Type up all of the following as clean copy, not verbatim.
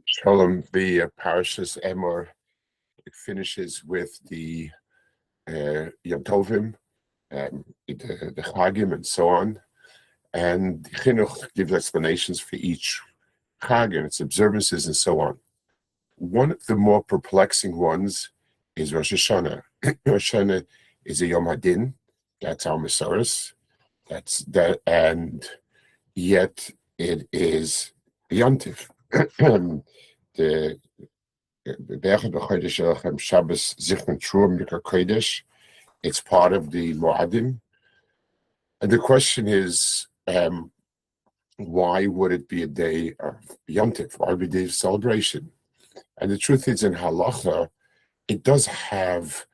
Shalom, the Parashas Emor finishes with the Yom Tovim, the Chagim, and so on. And the Chinuch gives explanations for each Chag and its observances and so on. One of the more perplexing ones is Rosh Hashana. Rosh Hashana is a Yom Hadin, that's our Masoros, that's that, and yet it is a Yontif. The Shabbos Zichron Truam Yikar Kodesh. It's part of the Moadim. And the question is, why would it be a day of Yontif? Why would it be a day of celebration? And the truth is, in Halacha, it does have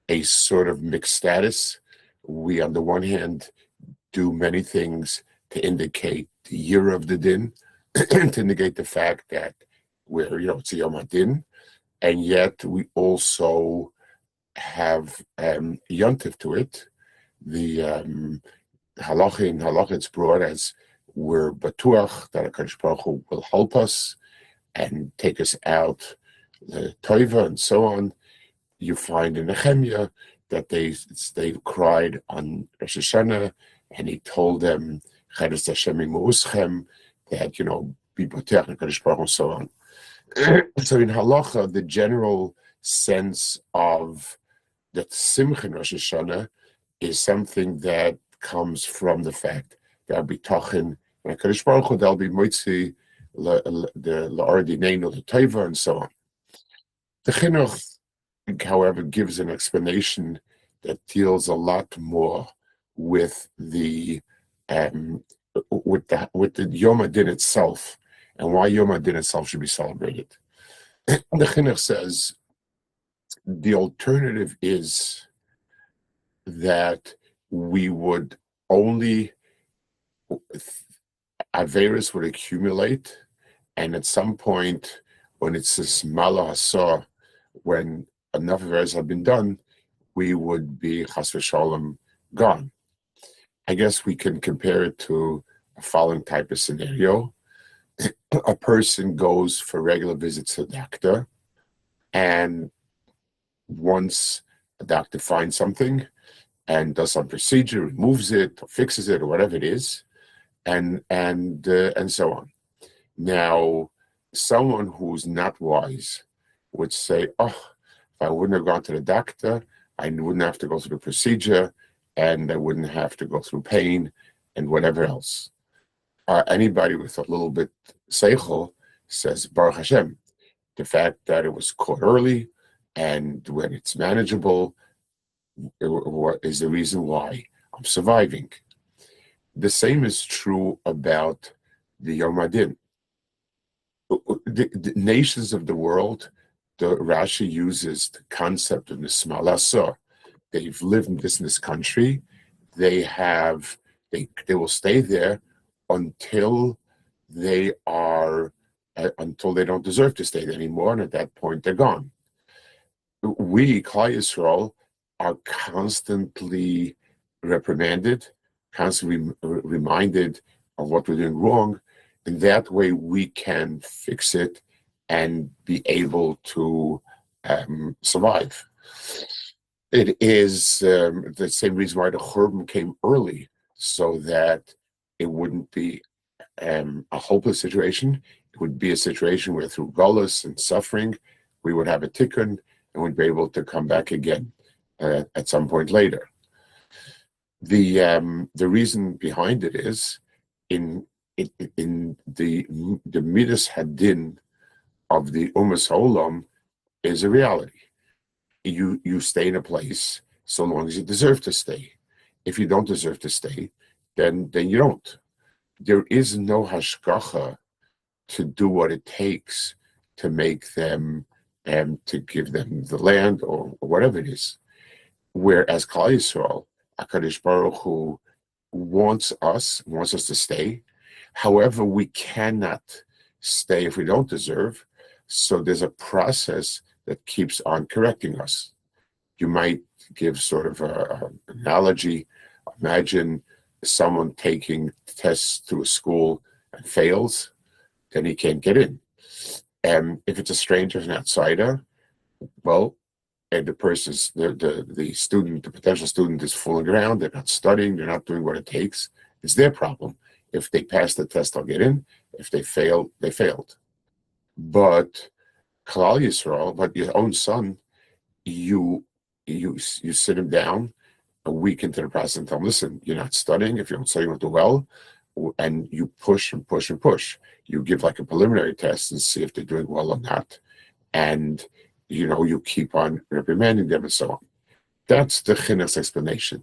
a sort of mixed status. We, on the one hand, do many things to indicate the year of the din, to indicate the fact that it's a Yom HaDin, and yet we also have yontif to it. The halacha in halacha it's brought as we're batuach that HaKadosh Baruch Hu will help us and take us out the toiva and so on. You find in Nehemiah that they cried on Rosh Hashana, and he told them Cheres Hashem imuschem, that be batuach HaKadosh Baruch Hu and so on. So in halacha, the general sense of that simcha in Rosh Hashanah is something that comes from the fact that there'll be tachin and HaKadosh Baruch Hu, there'll be moitzi the la'ordinenu the teva and so on. The chinuch, however, gives an explanation that deals a lot more with the Yom HaDin itself, and why Yom HaDin itself should be celebrated. The Chinuch says the alternative is that we would only, Averis would accumulate, and at some point when it's this Mala Hasor, when enough Averis have been done, we would be Chas v'Shalom gone. I guess we can compare it to a following type of scenario. A person goes for regular visits to the doctor, and once a doctor finds something and does some procedure, removes it or fixes it or whatever it is, and so on. Now, someone who's not wise would say, "Oh, if I wouldn't have gone to the doctor, I wouldn't have to go through the procedure, and I wouldn't have to go through pain and whatever else." Anybody with a little bit seichel says, Baruch Hashem, the fact that it was caught early and when it's manageable is the reason why I'm surviving. The same is true about the Yom HaDin. The nations of the world, the Rashi uses the concept of Nismal Asor. They've lived in this country. They will stay there until they don't deserve to stay there anymore, and at that point they're gone. We, Klal Yisrael, are constantly reprimanded, constantly reminded of what we're doing wrong, and that way we can fix it and be able to survive. It is the same reason why the Churban came early, so that it wouldn't be a hopeless situation. It would be a situation where through gullus and suffering, we would have a tikkun and we'd be able to come back again at some point later. The reason behind it is in the midas hadin of the umas ha'olam is a reality. You stay in a place so long as you deserve to stay. If you don't deserve to stay, then you don't. There is no hashgacha to do what it takes to make them to give them the land or whatever it is. Whereas Klal Yisrael, HaKadosh Baruch Hu wants us to stay. However, we cannot stay if we don't deserve. So there's a process that keeps on correcting us. You might give sort of an analogy. Imagine someone taking tests to a school and fails, then he can't get in. If it's a stranger, an outsider, well, and the person's the student, the potential student is fooling around, they're not studying, they're not doing what it takes, it's their problem. If they pass the test, they'll get in. If they fail, they failed. But Kalal Yisrael, but your own son, you sit him down a week into the process and tell him, listen, you're not studying. If you don't study, you won't do well. And you push and push and push. You give like a preliminary test and see if they're doing well or not. And, you keep on reprimanding them and so on. That's the chinuch's explanation.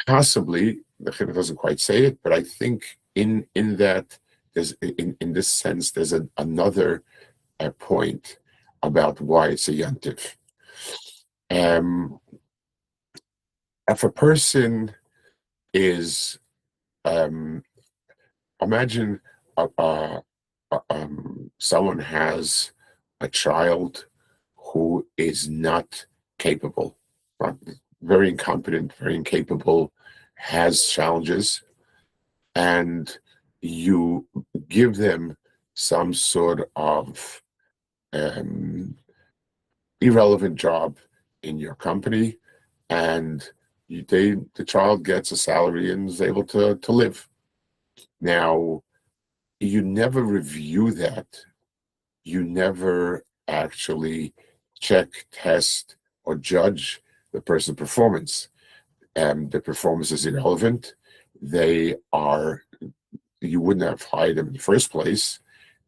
Possibly, the chinuch doesn't quite say it, but I think in that, there's in this sense, there's another point about why it's a yantiv. If a person is, imagine someone has a child who is not capable, very incompetent, very incapable, has challenges, and you give them some sort of irrelevant job in your company, and the child gets a salary and is able to live. Now, you never review that. You never actually check, test, or judge the person's performance. The performance is irrelevant. You wouldn't have hired them in the first place,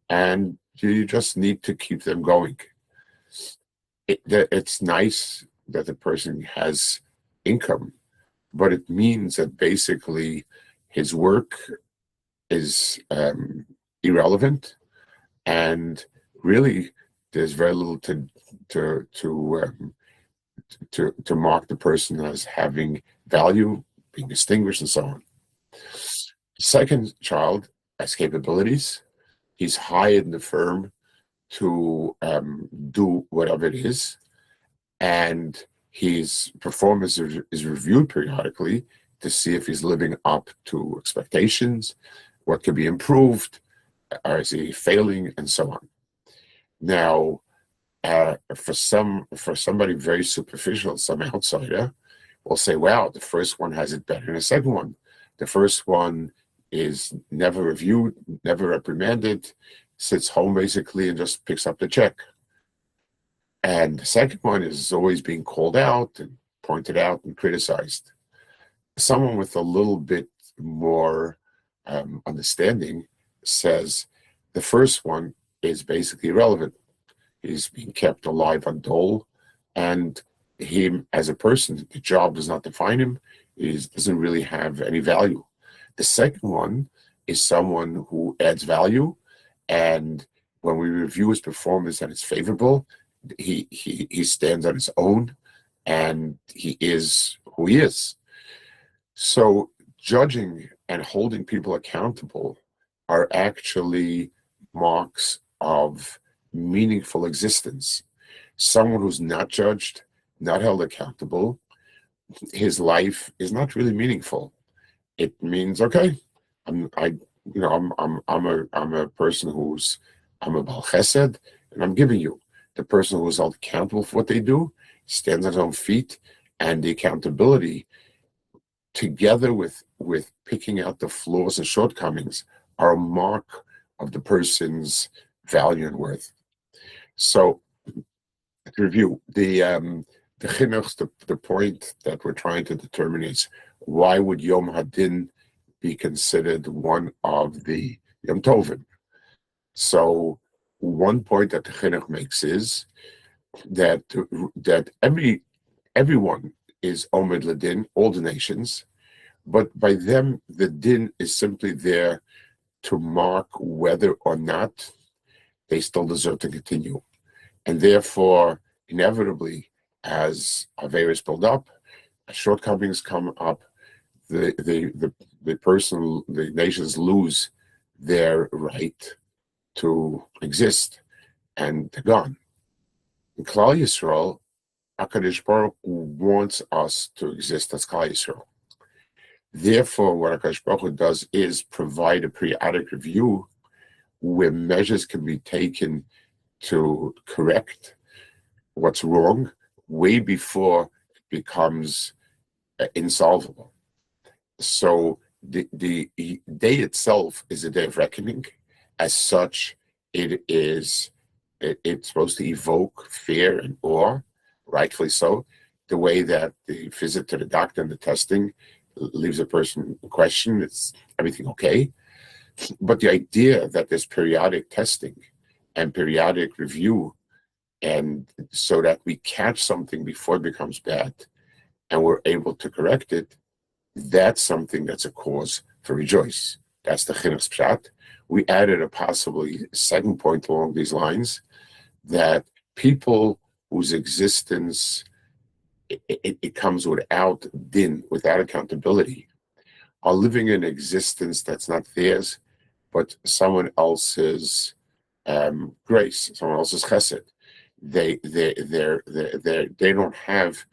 and you just need to keep them going. It's nice that the person has income, but it means that basically his work is irrelevant, and really there's very little to mark the person as having value, being distinguished, and so on. Second child has capabilities. He's hired in the firm to do whatever it is, and his performance is reviewed periodically to see if he's living up to expectations, what could be improved, or is he failing, and so on. Now, for somebody very superficial, some outsider will say, wow, the first one has it better than the second one. The first one is never reviewed, never reprimanded, sits home basically and just picks up the check. And the second one is always being called out and pointed out and criticized. Someone with a little bit more understanding says the first one is basically irrelevant. He's being kept alive on dole, and him as a person, the job does not define him. He doesn't really have any value. The second one is someone who adds value, and when we review his performance and it's favorable, he stands on his own, and he is who he is. So judging and holding people accountable are actually marks of meaningful existence. Someone who's not judged, not held accountable, his life is not really meaningful. It means, okay, I'm a person I'm a Baal Chesed, and I'm giving you. The person who is held accountable for what they do stands on his own feet, and the accountability, together with picking out the flaws and shortcomings, are a mark of the person's value and worth. So, to review, the chinuch, the point that we're trying to determine is, why would Yom Hadin be considered one of the Yom Tovim? So, one point that the chinuch makes is that everyone is Omed Ladin, all the nations, but by them the din is simply there to mark whether or not they still deserve to continue. And therefore, inevitably, as Averis build up, as shortcomings come up, the nations lose their right to exist, and they're gone. In Klal Yisrael, HaKadosh Baruch Hu wants us to exist as Klal Yisrael. Therefore, what HaKadosh Baruch Hu does is provide a periodic review where measures can be taken to correct what's wrong way before it becomes insolvable. So the day itself is a day of reckoning. As such, it's supposed to evoke fear and awe, rightfully so. The way that the visit to the doctor and the testing leaves a person in question, it's everything okay. But the idea that there's periodic testing and periodic review, and so that we catch something before it becomes bad and we're able to correct it, that's something that's a cause for rejoice. That's the chinuch pshat. We added a possibly second point along these lines, that people whose existence, it comes without din, without accountability, are living an existence that's not theirs, but someone else's grace, someone else's chesed. They don't have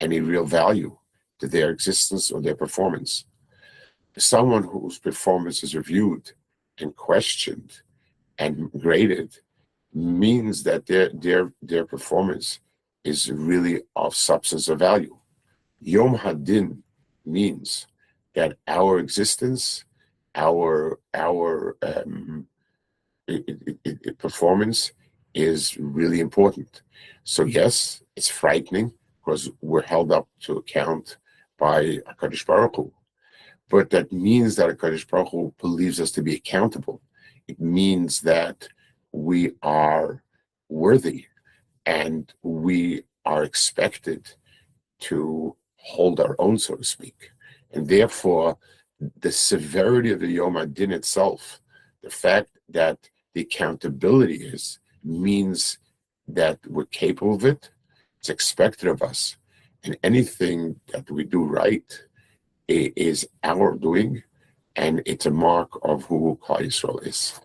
any real value to their existence or their performance. Someone whose performance is reviewed and questioned and graded means that their performance is really of substance or value. Yom Hadin means that our existence, our performance is really important. So yes, it's frightening because we're held up to account by HaKadosh Baruch Hu. But that means that HaKadosh Baruch Hu believes us to be accountable. It means that we are worthy and we are expected to hold our own, so to speak. And therefore, the severity of the Yom HaDin itself, the fact that the accountability means that we're capable of it, it's expected of us. And anything that we do right is our doing, and it's a mark of who Klal Yisrael is.